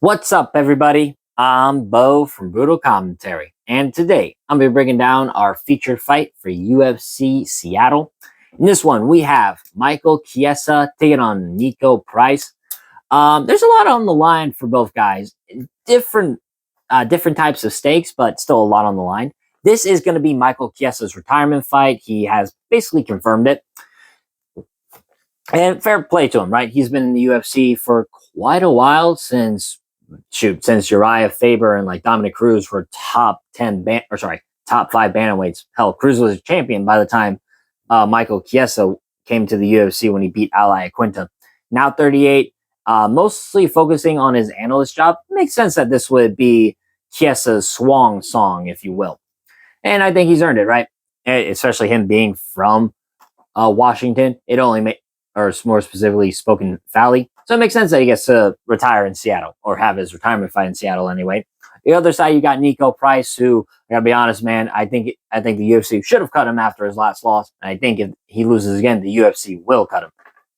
What's up, everybody? I'm Bo from Brutal Commentary, and today I'm going to be breaking down our featured fight for UFC Seattle. In this one, we have Michael Chiesa taking on Niko Price. There's a lot on the line for both guys. Different types of stakes, but still a lot on the line. This is going to be Michael Chiesa's retirement fight. He has basically confirmed it. And fair play to him, right? He's been in the UFC for quite a while since Uriah Faber and like Dominic Cruz were top 5 bantamweights. Hell, Cruz was a champion by the time Michael Chiesa came to the UFC when he beat Ali Aquinta. Now 38, mostly focusing on his analyst job. Makes sense that this would be Chiesa's swan song, if you will. And I think he's earned it, right? Especially him being from Washington. It only made, or more specifically, Spoken Valley. So it makes sense that he gets to retire in Seattle, or have his retirement fight in Seattle anyway. The other side, you got Niko Price, who, I gotta be honest, man, I think the UFC should have cut him after his last loss. And I think if he loses again, the UFC will cut him.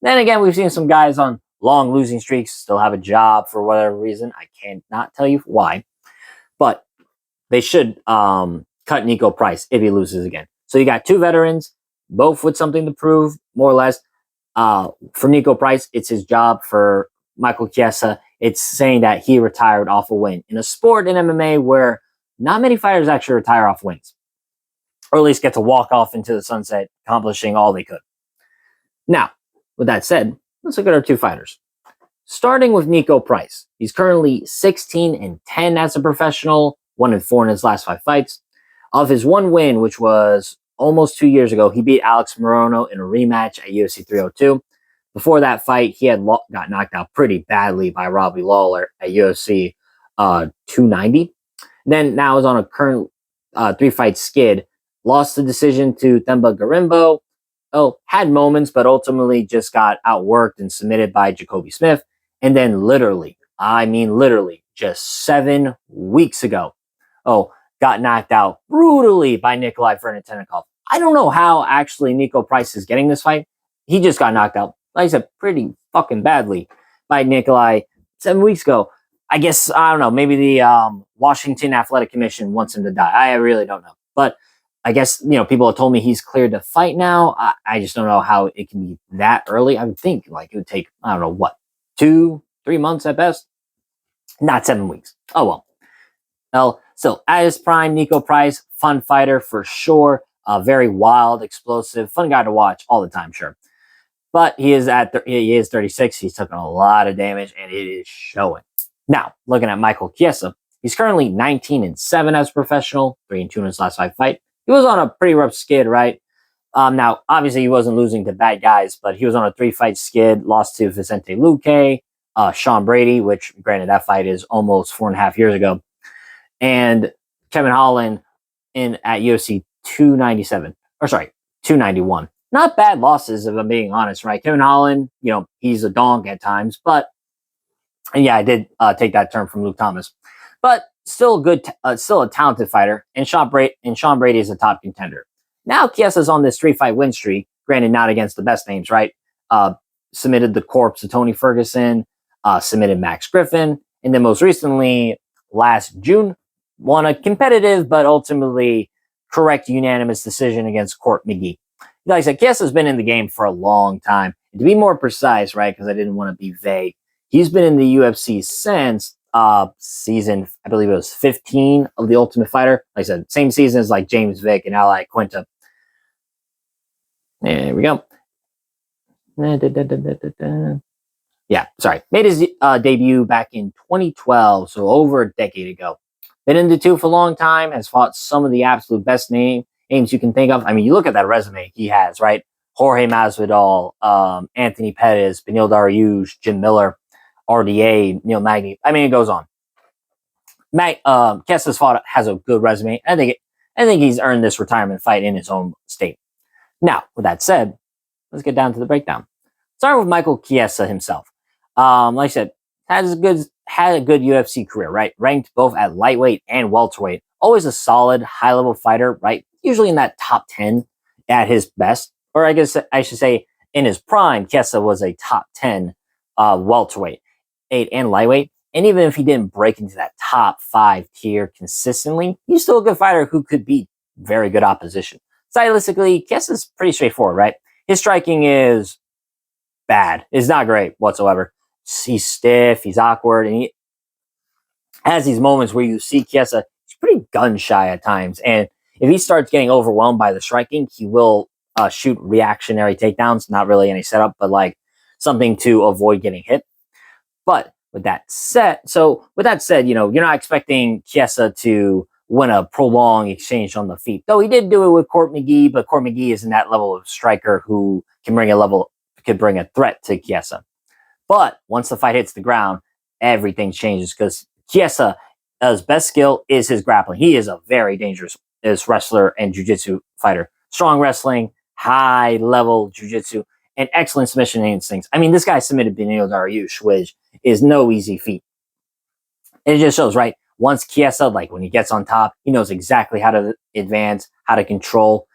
Then again, we've seen some guys on long losing streaks still have a job for whatever reason. I cannot tell you why, but they should cut Niko Price if he loses again. So you got two veterans, both with something to prove, more or less. For Niko Price, it's his job. For Michael Chiesa, it's saying that he retired off a win in a sport in MMA where not many fighters actually retire off wins, or at least get to walk off into the sunset, accomplishing all they could. Now, with that said, let's look at our two fighters. Starting with Niko Price, he's currently 16-10 as a professional, 1-4 in his last 5 fights. Of his one win, which was almost 2 years ago, he beat Alex Morono in a rematch at UFC 302. Before that fight, he had got knocked out pretty badly by Robbie Lawler at UFC 290. Then now is on a current 3-fight skid. Lost the decision to Themba Garimbo. Had moments, but ultimately just got outworked and submitted by Jacoby Smith. And then literally, just 7 weeks ago, got knocked out brutally by Nikolai Fernatenikov. I don't know how actually Niko Price is getting this fight. He just got knocked out, like I said, pretty fucking badly by Nikolai 7 weeks ago. I guess, I don't know, maybe the Washington Athletic Commission wants him to die. I really don't know. But I guess, people have told me he's cleared to fight now. I just don't know how it can be that early. I would think like it would take, I don't know, what, 2-3 months at best? Not 7 weeks. Oh, well. So at his prime, Niko Price, fun fighter for sure. Very wild, explosive, fun guy to watch all the time, sure. But he is 36. He's taken a lot of damage, and it is showing. Now, looking at Michael Chiesa, he's currently 19-7 as a professional, 3-2 in his last 5 fights. He was on a pretty rough skid, right? Now, obviously, he wasn't losing to bad guys, but he was on a 3-fight skid, lost to Vicente Luque, Sean Brady, which, granted, that fight is almost 4.5 years ago, and Kevin Holland at UFC 291. Not bad losses, if I'm being honest, right? Kevin Holland, he's a donk at times, but, and yeah, I did take that term from Luke Thomas, but still still a talented fighter, and Sean Brady is a top contender. Now Chiesa's on this 3-fight win streak, granted not against the best names, right? Submitted the corpse of Tony Ferguson, submitted Max Griffin, and then most recently, last June, won a competitive but ultimately correct unanimous decision against Court McGee. Like I said, Chiesa's been in the game for a long time. And to be more precise, right, because I didn't want to be vague, he's been in the UFC since season, I believe it was 15 of The Ultimate Fighter. Like I said, same season as like James Vick and Ali Quinta. There we go. Yeah, sorry. Made his debut back in 2012, so over a decade ago. Been in the two for a long time, has fought some of the absolute best names you can think of. I mean, you look at that resume he has, right? Jorge Masvidal, Anthony Pettis, Beneil Dariush, Jim Miller, RDA, Neil Magny. I mean, it goes on. Chiesa's has a good resume. I think he's earned this retirement fight in his own state. Now, with that said, let's get down to the breakdown. Starting with Michael Chiesa himself. Like I said, had a good UFC career, right? Ranked both at lightweight and welterweight. Always a solid, high-level fighter, right? Usually in that top 10 at his best. Or I guess I should say in his prime, Chiesa was a top 10 welterweight and lightweight. And even if he didn't break into that top 5 tier consistently, he's still a good fighter who could beat very good opposition. Stylistically, Chiesa's pretty straightforward, right? His striking is bad. It's not great whatsoever. He's stiff, he's awkward, and he has these moments where you see Chiesa, he's pretty gun shy at times. And if he starts getting overwhelmed by the striking, he will shoot reactionary takedowns. Not really any setup, but like something to avoid getting hit. But with that said, you're not expecting Chiesa to win a prolonged exchange on the feet. Though he did do it with Court McGee, but Court McGee isn't that level of striker who could bring a threat to Chiesa. But once the fight hits the ground, everything changes because Chiesa's best skill is his grappling. He is a very dangerous wrestler and jiu-jitsu fighter. Strong wrestling, high level jiu-jitsu, and excellent submission instincts. I mean, this guy submitted Benito Dariush, which is no easy feat. And it just shows, right? Once Chiesa, like when he gets on top, he knows exactly how to advance, how to control.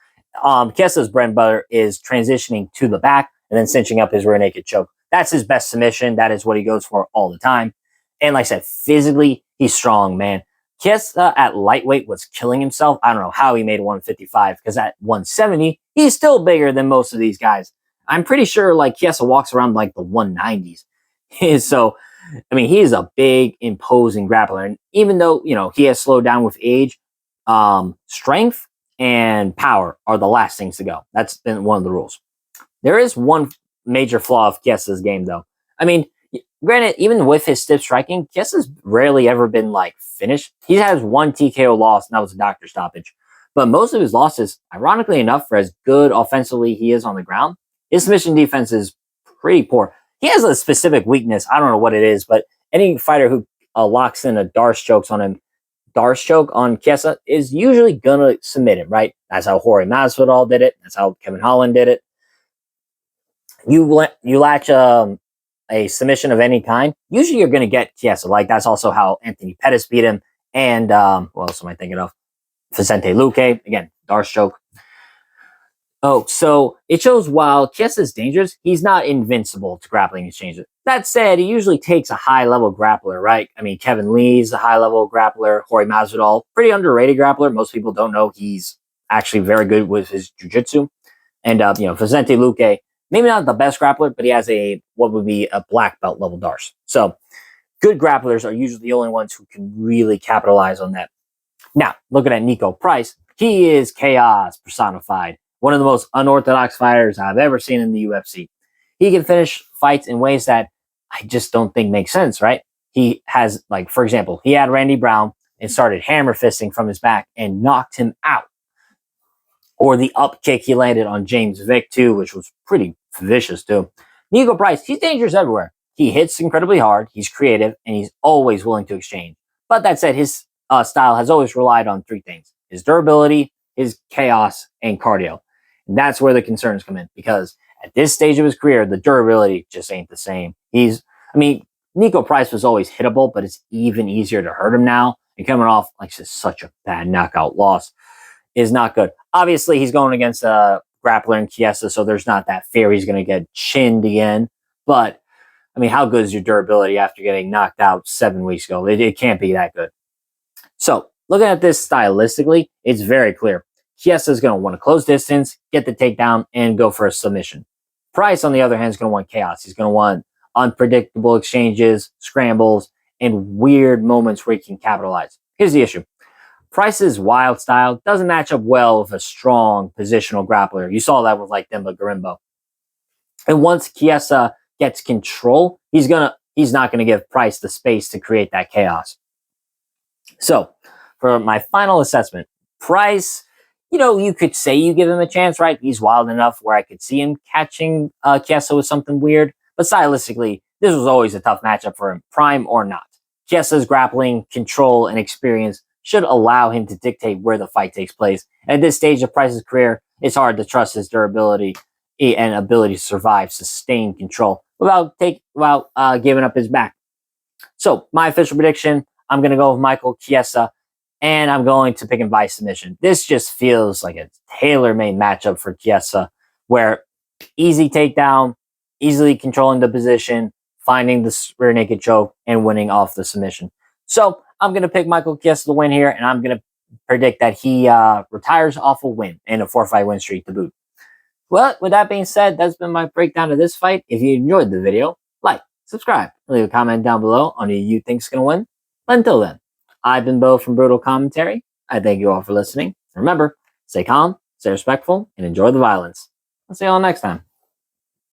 Chiesa's bread and butter is transitioning to the back and then cinching up his rear naked choke. That's his best submission. That is what he goes for all the time. And like I said, physically, he's strong, man. Chiesa at lightweight was killing himself. I don't know how he made 155 because at 170, he's still bigger than most of these guys. I'm pretty sure like Chiesa walks around like the 190s. So, I mean, he is a big, imposing grappler. And even though, he has slowed down with age, strength and power are the last things to go. That's been one of the rules. There is one major flaw of Chiesa's game, though. I mean, granted, even with his stiff striking, Chiesa's rarely ever been like finished. He has one TKO loss, and that was a doctor stoppage. But most of his losses, ironically enough, for as good offensively he is on the ground, his submission defense is pretty poor. He has a specific weakness. I don't know what it is, but any fighter who locks in a Darce choke on Chiesa is usually gonna submit him, right? That's how Jorge Masvidal did it. That's how Kevin Holland did it. You latch a submission of any kind, usually you're going to get Chiesa. Like that's also how Anthony Pettis beat him. And what else am I thinking of? Vicente Luque, again, Darce choke. Oh, so it shows while Chiesa is dangerous, he's not invincible to grappling exchanges. That said, he usually takes a high-level grappler, right? I mean, Kevin Lee's a high-level grappler. Jorge Masvidal, pretty underrated grappler. Most people don't know he's actually very good with his jiu-jitsu. And, Vicente Luque, maybe not the best grappler, but he has what would be a black belt level Darce. So good grapplers are usually the only ones who can really capitalize on that. Now, looking at Niko Price, he is chaos personified. One of the most unorthodox fighters I've ever seen in the UFC. He can finish fights in ways that I just don't think make sense, right? He has, like, for example, he had Randy Brown and started hammer fisting from his back and knocked him out. Or the up kick he landed on James Vick, too, which was pretty vicious, too. Niko Price, he's dangerous everywhere. He hits incredibly hard, he's creative, and he's always willing to exchange. But that said, his style has always relied on 3 things. His durability, his chaos, and cardio. And that's where the concerns come in. Because at this stage of his career, the durability just ain't the same. Niko Price was always hittable, but it's even easier to hurt him now. And coming off like just such a bad knockout loss is not good. Obviously, he's going against a grappler in Chiesa, so there's not that fear he's going to get chinned again. But, how good is your durability after getting knocked out 7 weeks ago? It can't be that good. So, looking at this stylistically, it's very clear. Chiesa is going to want to close distance, get the takedown, and go for a submission. Price, on the other hand, is going to want chaos. He's going to want unpredictable exchanges, scrambles, and weird moments where he can capitalize. Here's the issue. Price's wild style doesn't match up well with a strong positional grappler. You saw that with like Demba Gorimbo. And once Chiesa gets control, he's not going to give Price the space to create that chaos. So, for my final assessment, Price, you could say you give him a chance, right? He's wild enough where I could see him catching Chiesa with something weird. But stylistically, this was always a tough matchup for him, prime or not. Chiesa's grappling, control, and experience should allow him to dictate where the fight takes place. And at this stage of Price's career, it's hard to trust his durability and ability to survive sustained control without giving up his back. So my official prediction, I'm going to go with Michael Chiesa, and I'm going to pick him by submission. This just feels like a tailor-made matchup for Chiesa, where easy takedown, easily controlling the position, finding the rear naked choke and winning off the submission. So I'm going to pick Michael Chiesa to win here, and I'm going to predict that he retires off a win and a 4-fight win streak to boot. Well, with that being said, that's been my breakdown of this fight. If you enjoyed the video, like, subscribe, leave a comment down below on who you think's going to win. But until then, I've been Bo from Brutal Commentary. I thank you all for listening. Remember, stay calm, stay respectful, and enjoy the violence. I'll see you all next time.